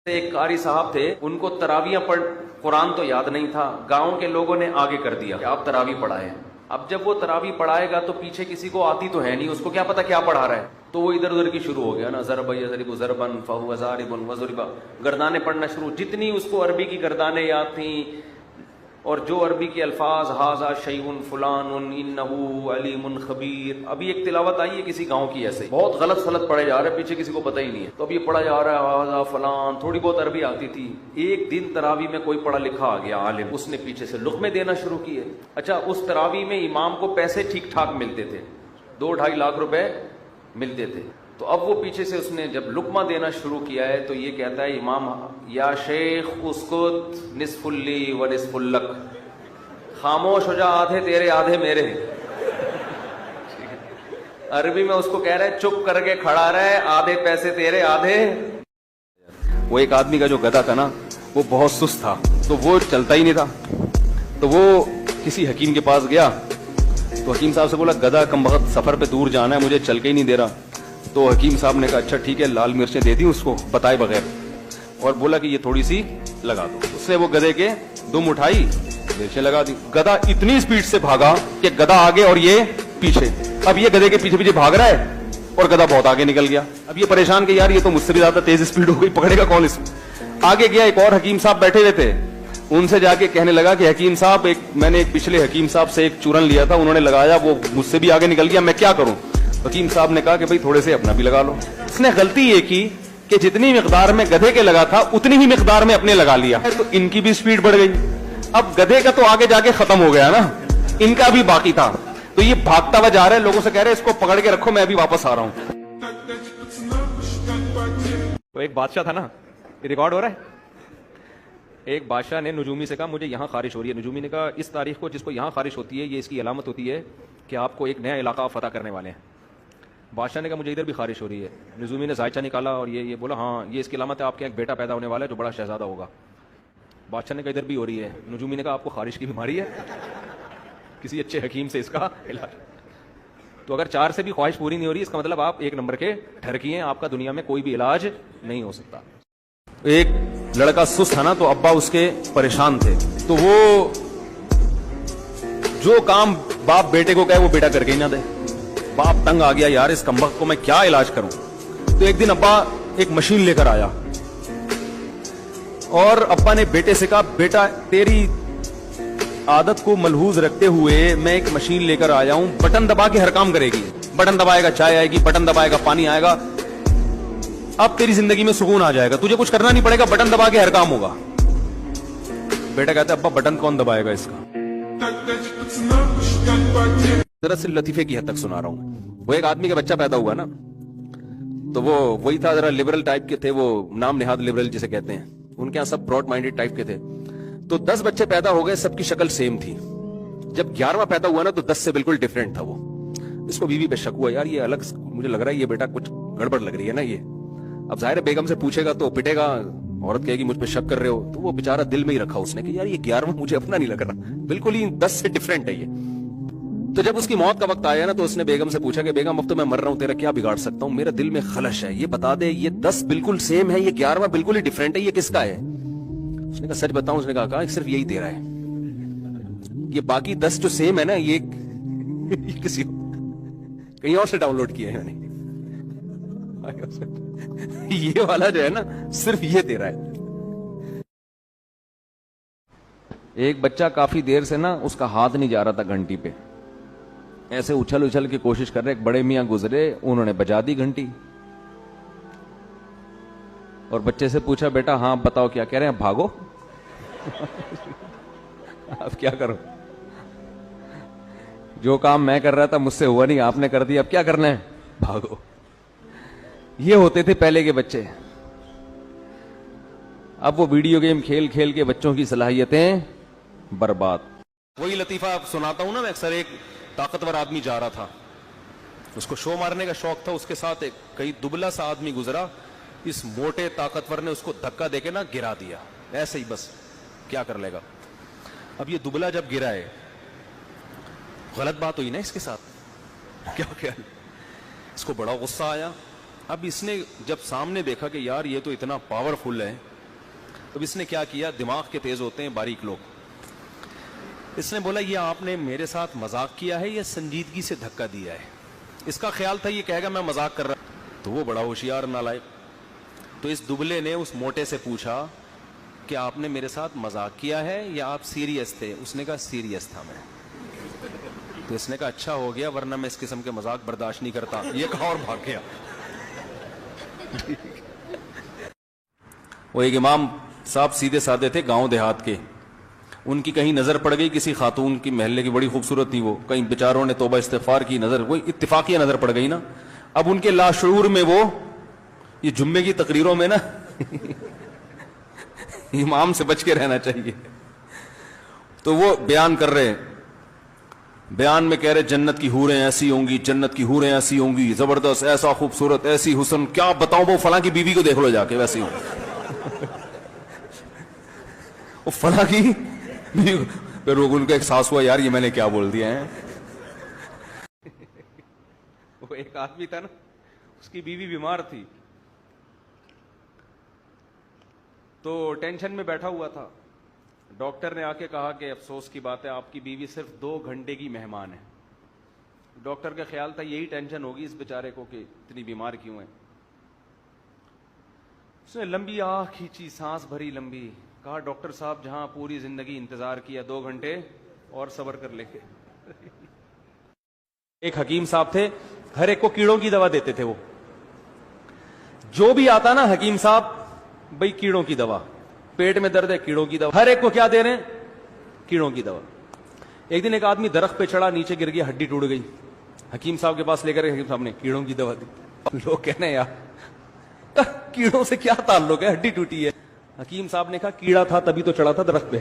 ایک قاری صاحب تھے، ان کو تراویح پڑھ قرآن تو یاد نہیں تھا، گاؤں کے لوگوں نے آگے کر دیا کہ آپ تراویح پڑھائیں۔ اب جب وہ تراویح پڑھائے گا تو پیچھے کسی کو آتی تو ہے نہیں، اس کو کیا پتا کیا پڑھا رہا ہے، تو وہ ادھر ادھر کی شروع ہو گیا نا، ضرب یضرب ضربا فہو ضارب وضرب، گردانیں پڑھنا شروع، جتنی اس کو عربی کی گردانیں یاد تھیں اور جو عربی کے الفاظ، ھذا شیء فلان انہ علیم خبیر۔ ابھی ایک تلاوت آئی ہے کسی گاؤں کی، ایسے بہت غلط پڑھے جا رہے ہیں، پیچھے کسی کو پتہ ہی نہیں ہے، تو اب یہ پڑھا جا رہا ہے ھذا فلان، تھوڑی بہت عربی آتی تھی۔ ایک دن تراویح میں کوئی پڑھا لکھا آ گیا عالم، اس نے پیچھے سے لقمے دینا شروع کیے۔ اچھا، اس تراویح میں امام کو پیسے ٹھیک ٹھاک ملتے تھے، 2-2.5 لاکھ روپے ملتے تھے، تو اب وہ پیچھے سے اس نے جب لقمہ دینا شروع کیا ہے تو یہ کہتا ہے امام، یا شیخ اسکت نصف لی و نصف لک، خاموش ہو جا، آدھے تیرے آدھے میرے۔ عربی میں اس کو کہہ رہے چپ کر کے کھڑا رہے، آدھے پیسے تیرے آدھے۔ وہ ایک آدمی کا جو گدھا تھا نا، وہ بہت سست تھا، تو وہ چلتا ہی نہیں تھا، تو وہ کسی حکیم کے پاس گیا، تو حکیم صاحب سے بولا گدھا کم وقت سفر پہ دور جانا ہے، مجھے چل کے ہی نہیں دے رہا۔ تو حکیم صاحب نے کہا اچھا ٹھیک ہے، لال مرچیں دے دی اس کو بتائے بغیر، اور بولا کہ یہ تھوڑی سی لگا دو۔ اس نے وہ گدھے کے دم اٹھائی، مرچیں لگا دی۔ گدھا اتنی سپیڈ سے بھاگا کہ گدھا آگے اور یہ پیچھے، اب یہ گدھے کے پیچھے پیچھے بھاگ رہا ہے اور گدھا بہت آگے نکل گیا۔ اب یہ پریشان کہ یار یہ تو مجھ سے بھی زیادہ تیز سپیڈ ہو گئی، پکڑے گا کون اس میں؟ آگے گیا، ایک اور حکیم صاحب بیٹھے ہوئے تھے، ان سے جا کے کہنے لگا کہ حکیم صاحب، میں نے ایک پچھلے حکیم صاحب سے ایک چورن لیا تھا، انہوں نے لگایا، وہ مجھ سے بھی آگے نکل گیا، میں کیا کروں؟ حکیم صاحب نے کہا کہ بھائی تھوڑے سے اپنا بھی لگا لو۔ اس نے غلطی یہ کی کہ جتنی مقدار میں گدھے کے لگا تھا اتنی ہی مقدار میں اپنے لگا لیا، تو ان کی بھی سپیڈ بڑھ گئی۔ اب گدھے کا تو آگے جا کے ختم ہو گیا نا، ان کا بھی باقی تھا، تو یہ بھاگتا ہوا جا رہا ہے، لوگوں سے کہہ رہے اس کو پکڑ کے رکھو، میں ابھی واپس آ رہا ہوں۔ تو ایک بادشاہ تھا نا، یہ ریکارڈ ہو رہا ہے، ایک بادشاہ نے نجومی سے کہا مجھے یہاں خارش ہو رہی ہے۔ نجومی نے کہا اس تاریخ کو جس کو یہاں خارش ہوتی ہے، یہ اس کی علامت ہوتی ہے کہ آپ کو ایک نیا علاقہ فتح کرنے والے ہیں۔ بادشاہ نے کہا مجھے ادھر بھی خارش ہو رہی ہے۔ نجومی نے زائچہ نکالا اور یہ بولا ہاں یہ اس کی علامت ہے، آپ کے ایک بیٹا پیدا ہونے والا ہے جو بڑا شہزادہ ہوگا۔ بادشاہ نے کہا ادھر بھی ہو رہی ہے۔ نجومی نے کہا آپ کو خارش کی بیماری ہے، کسی اچھے حکیم سے اس کا علاج۔ تو اگر 4 سے بھی خواہش پوری نہیں ہو رہی، اس کا مطلب آپ ایک نمبر کے ٹھرکی ہیں، آپ کا دنیا میں کوئی بھی علاج نہیں ہو سکتا۔ ایک لڑکا سست تھا نا، تو ابا اس کے پریشان تھے، تو وہ جو کام باپ بیٹے کو کہے وہ بیٹا کر کے ہی نہ دے۔ باپ تنگ آ گیا، یار اس کمبخت کو میں کیا علاج کروں؟ تو ایک دن ابا ایک مشین لے کر آیا، اور ابا نے بیٹے سے کہا بیٹا تیری عادت کو ملحوظ رکھتے ہوئے میں ایک مشین لے کر آیا ہوں، بٹن دبا کے ہر کام کرے گی، بٹن دبائے گا چائے آئے گی، بٹن دبائے گا پانی آئے گا، اب تیری زندگی میں سکون آ جائے گا، تجھے کچھ کرنا نہیں پڑے گا، بٹن دبا کے ہر کام ہوگا۔ بیٹا کہتا ہے ابا بٹن کون دبائے گا اس کا؟ ذرا سے لطیفے کی حد تک سنا رہا ہوں۔ وہ ایک آدمی کا بچہ پیدا ہوا نا، تو وہ وہی تھا، ذرا لبرل ٹائپ کے تھے، وہ نام نہاد لبرل جسے کہتے ہیں، ان کے یہاں سب براڈ مائنڈیڈ ٹائپ کے تھے۔ تو 10 بچے پیدا ہو گئے، سب کی شکل سیم تھی۔ جب 11واں پیدا ہوا نا تو 10 سے بالکل ڈیفرنٹ تھا وہ۔ اس کو بیوی پہ شک ہوا، یار یہ الگ، مجھے لگ رہا ہے یہ بیٹا کچھ گڑبڑ لگ رہی ہے نا یہ۔ اب ظاہر ہے بیگم سے پوچھے گا تو پٹے گا، عورت کہے گی مجھ پہ شک کر رہے ہو، تو وہ بیچارہ دل میں ہی رکھا اس نے کہ یار یہ 11واں مجھے اپنا نہیں لگ رہا، بالکل ہی 10 سے ڈیفرنٹ ہے یہ۔ تو جب اس کی موت کا وقت آیا نا، تو اس نے بیگم سے پوچھا کہ بیگم اب تو میں مر رہا ہوں، تیرا کیا بگاڑ سکتا ہوں، میرا دل میں خلش ہے، یہ بتا دے یہ 10 بالکل سیم ہے، یہ 11واں بالکل ہی ڈیفرنٹ ہے، یہ کس کا ہے؟ اس نے کہا سچ بتاؤں؟ اس نے کہا صرف یہی تیرا ہے، یہ باقی 10 جو سیم ہے نا یہ کسی کہیں اور سے ڈاؤن لوڈ کیا ہے میں نے، یہ والا جو ہے نا صرف یہ تیرا ہے۔ ایک بچہ کافی دیر سے نا اس کا ہاتھ نہیں جا رہا تھا گھنٹی پہ، ایسے اچھل اچھل کی کوشش کر رہے، ایک بڑے میاں گزرے، انہوں نے بجا دی گھنٹی، اور بچے سے پوچھا بیٹا ہاں بتاؤ کیا کہہ رہے ہیں؟ بھاگو۔ اب کیا کرو، جو کام میں کر رہا تھا مجھ سے ہوا نہیں، آپ نے کر دیا، اب کیا کرنا ہے؟ بھاگو۔ یہ ہوتے تھے پہلے کے بچے۔ اب وہ ویڈیو گیم کھیل کھیل کے بچوں کی صلاحیتیں برباد۔ وہی لطیفہ آپ سناتا ہوں نا میں اکثر، ایک طاقتور آدمی جا رہا تھا، اس کو شو مارنے کا شوق تھا، اس کے ساتھ ایک کئی دبلا سا آدمی گزرا، اس موٹے طاقتور نے اس کو دھکا دے کے نا گرا دیا، ایسے ہی بس، کیا کر لے گا؟ اب یہ دبلا جب گرا ہے، غلط بات ہوئی نا اس کے ساتھ، کیا اس کو بڑا غصہ آیا۔ اب اس نے جب سامنے دیکھا کہ یار یہ تو اتنا پاورفل ہے، تو اس نے کیا کیا, دماغ کے تیز ہوتے ہیں باریک لوگ, اس نے بولا یہ آپ نے میرے ساتھ مذاق کیا ہے یا سنجیدگی سے دھکا دیا ہے. اس کا خیال تھا یہ کہے گا میں مذاق کر رہا, تو وہ بڑا ہوشیار نالائق. تو اس دبلے نے اس موٹے سے پوچھا کہ آپ نے میرے ساتھ مذاق کیا ہے یا آپ سیریس تھے. اس نے کہا سیریس تھا میں. تو اس نے کہا اچھا ہو گیا, ورنہ میں اس قسم کے مذاق برداشت نہیں کرتا. یہ کہا اور بھاگ گیا. وہ ایک امام صاحب سیدھے سادے تھے, گاؤں دیہات کے. ان کی کہیں نظر پڑ گئی کسی خاتون کی, محلے کی, بڑی خوبصورت تھی وہ, کہیں بیچاروں نے توبہ استغفار کی, نظر کوئی اتفاقیہ نظر پڑ گئی نا. اب ان کے لاشعور میں وہ یہ جمعے کی تقریروں میں نا امام سے بچ کے رہنا چاہیے, تو وہ بیان کر رہے, بیان میں کہہ رہے جنت کی حوریں ایسی ہوں گی, جنت کی حوریں ایسی ہوں گی, زبردست, ایسا خوبصورت, ایسی حسن, کیا بتاؤں, وہ فلاں کی بیوی کو دیکھ لو جا کے ویسی ہوں. وہ فلاں کی پھر ان کا احساس ہوا یار یہ میں نے کیا بول دیا ہے. وہ ایک آدمی تھا نا, اس کی بیوی بیمار تھی, تو ٹینشن میں بیٹھا ہوا تھا. ڈاکٹر نے آ کے کہا کہ افسوس کی بات ہے آپ کی بیوی صرف 2 گھنٹے کی مہمان ہے. ڈاکٹر کا خیال تھا یہی ٹینشن ہوگی اس بیچارے کو کہ اتنی بیمار کیوں ہے. اس نے لمبی آہ کھینچی, سانس بھری لمبی, کہا ڈاکٹر صاحب جہاں پوری زندگی انتظار کیا 2 گھنٹے اور صبر کر لیں گے. ایک حکیم صاحب تھے, ہر ایک کو کیڑوں کی دوا دیتے تھے. وہ جو بھی آتا نا حکیم صاحب, بھئی کیڑوں کی دوا, پیٹ میں درد ہے کیڑوں کی دوا, ہر ایک کو کیا دے رہے ہیں, کیڑوں کی دوا. ایک دن ایک آدمی درخت پہ چڑھا, نیچے گر گیا, ہڈی ٹوٹ گئی. حکیم صاحب کے پاس لے کر حکیم صاحب نے کیڑوں کی دوا دی. لوگ کہنے یار کیڑوں سے کیا تعلق ہے, ہڈی ٹوٹی ہے. حکیم صاحب نے کہا کیڑا تھا تبھی تو چڑھا تھا درخت پہ.